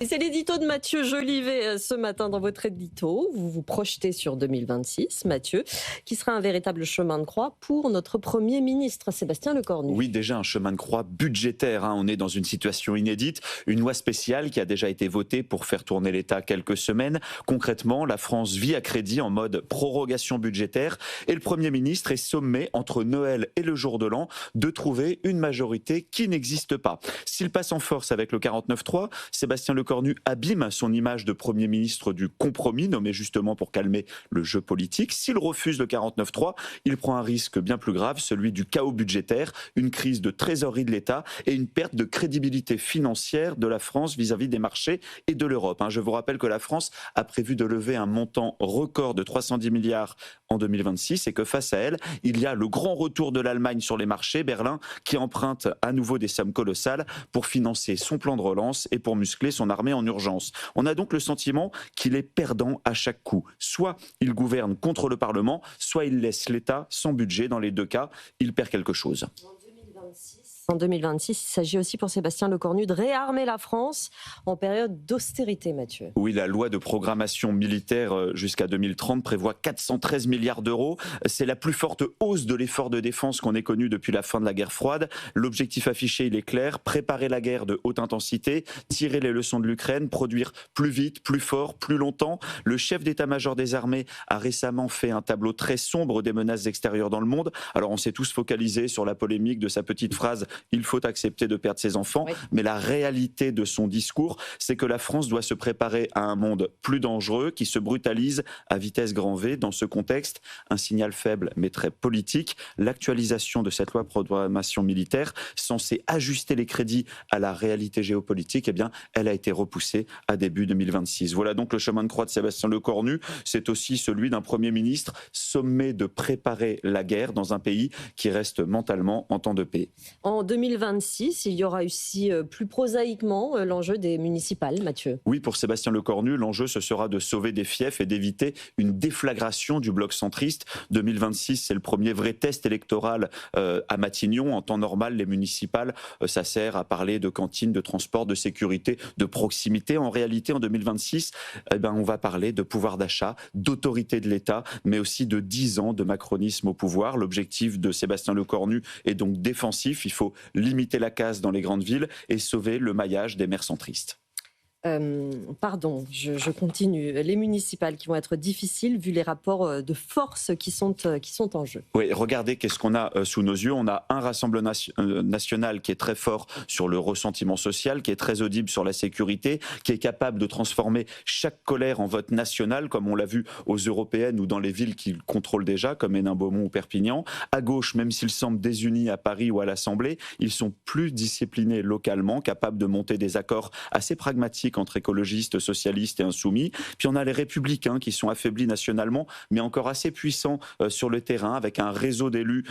Et c'est l'édito de Mathieu Jolivet ce matin dans votre édito. Vous vous projetez sur 2026, Mathieu, qui sera un véritable chemin de croix pour notre Premier ministre, Sébastien Lecornu. Oui, déjà un chemin de croix budgétaire. On est dans une situation inédite. Une loi spéciale qui a déjà été votée pour faire tourner l'État quelques semaines. Concrètement, la France vit à crédit en mode prorogation budgétaire. Et le Premier ministre est sommé, entre Noël et le jour de l'an, de trouver une majorité qui n'existe pas. S'il passe en force avec le 49-3, Sébastien Lecornu abîme son image de Premier ministre du compromis, nommé justement pour calmer le jeu politique. S'il refuse le 49-3, il prend un risque bien plus grave, celui du chaos budgétaire, une crise de trésorerie de l'État et une perte de crédibilité financière de la France vis-à-vis des marchés et de l'Europe. Je vous rappelle que la France a prévu de lever un montant record de 310 milliards en 2026 et que face à elle, il y a le grand retour de l'Allemagne sur les marchés, Berlin, qui emprunte à nouveau des sommes colossales pour financer son plan de relance et pour muscler son armée en urgence. On a donc le sentiment qu'il est perdant à chaque coup. Soit il gouverne contre le Parlement, soit il laisse l'État sans budget. Dans les deux cas, il perd quelque chose. En 2026, il s'agit aussi pour Sébastien Lecornu de réarmer la France en période d'austérité, Mathieu. Oui, la loi de programmation militaire jusqu'à 2030 prévoit 413 milliards d'euros. C'est la plus forte hausse de l'effort de défense qu'on ait connu depuis la fin de la guerre froide. L'objectif affiché, il est clair, préparer la guerre de haute intensité, tirer les leçons de l'Ukraine, produire plus vite, plus fort, plus longtemps. Le chef d'état-major des armées a récemment fait un tableau très sombre des menaces extérieures dans le monde. Alors on s'est tous focalisés sur la polémique de sa petite phrase « Il faut accepter de perdre ses enfants », oui. Mais la réalité de son discours, c'est que la France doit se préparer à un monde plus dangereux, qui se brutalise à vitesse grand V. Dans ce contexte, un signal faible mais très politique, l'actualisation de cette loi de programmation militaire, censée ajuster les crédits à la réalité géopolitique, eh bien, elle a été repoussée à début 2026. Voilà donc le chemin de croix de Sébastien Lecornu. C'est aussi celui d'un Premier ministre sommé de préparer la guerre dans un pays qui reste mentalement en temps de paix. En 2026, il y aura aussi plus prosaïquement l'enjeu des municipales, Mathieu. Oui, pour Sébastien Lecornu, l'enjeu ce sera de sauver des fiefs et d'éviter une déflagration du bloc centriste. 2026, c'est le premier vrai test électoral à Matignon. En temps normal, les municipales, ça sert à parler de cantines, de transport, de sécurité, de proximité. En réalité, en 2026, on va parler de pouvoir d'achat, d'autorité de l'État, mais aussi de 10 ans de macronisme au pouvoir. L'objectif de Sébastien Lecornu est donc défensif. Il faut limiter la casse dans les grandes villes et sauver le maillage des maires centristes. Je continue. Les municipales qui vont être difficiles vu les rapports de force qui sont en jeu. Oui, regardez qu'est-ce qu'on a sous nos yeux. On a un Rassemblement national qui est très fort sur le ressentiment social, qui est très audible sur la sécurité, qui est capable de transformer chaque colère en vote national, comme on l'a vu aux européennes ou dans les villes qu'il contrôle déjà, comme Hénin-Beaumont ou Perpignan. À gauche, même s'ils semblent désunis à Paris ou à l'Assemblée, ils sont plus disciplinés localement, capables de monter des accords assez pragmatiques entre écologistes, socialistes et insoumis. Puis on a les républicains qui sont affaiblis nationalement, mais encore assez puissants sur le terrain, avec un réseau d'élus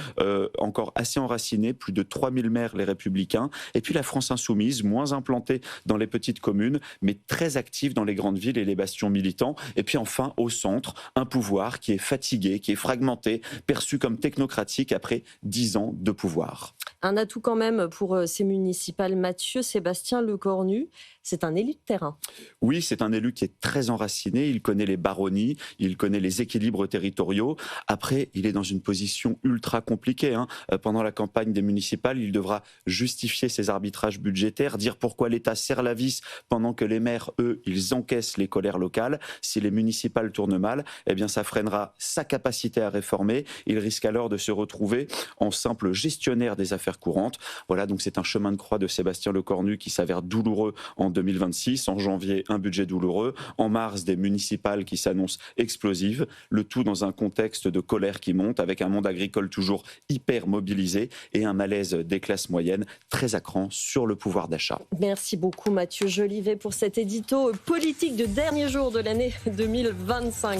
encore assez enraciné, plus de 3000 maires les républicains. Et puis la France insoumise, moins implantée dans les petites communes, mais très active dans les grandes villes et les bastions militants. Et puis enfin, au centre, un pouvoir qui est fatigué, qui est fragmenté, perçu comme technocratique après 10 ans de pouvoir. Un atout quand même pour ces municipales, Mathieu, Sébastien Lecornu, c'est un élu de terrain. Oui, c'est un élu qui est très enraciné, il connaît les baronnies, il connaît les équilibres territoriaux. Après, il est dans une position ultra compliquée. Pendant la campagne des municipales, il devra justifier ses arbitrages budgétaires, dire pourquoi l'État serre la vis pendant que les maires, eux, ils encaissent les colères locales. Si les municipales tournent mal, eh bien ça freinera sa capacité à réformer. Il risque alors de se retrouver en simple gestionnaire des affaires courantes. Voilà, donc c'est un chemin de croix de Sébastien Lecornu qui s'avère douloureux en 2026. En janvier, un budget douloureux. En mars, des municipales qui s'annoncent explosives. Le tout dans un contexte de colère qui monte, avec un monde agricole toujours hyper mobilisé et un malaise des classes moyennes très à cran sur le pouvoir d'achat. Merci beaucoup Mathieu Jolivet pour cet édito politique de dernier jour de l'année 2025.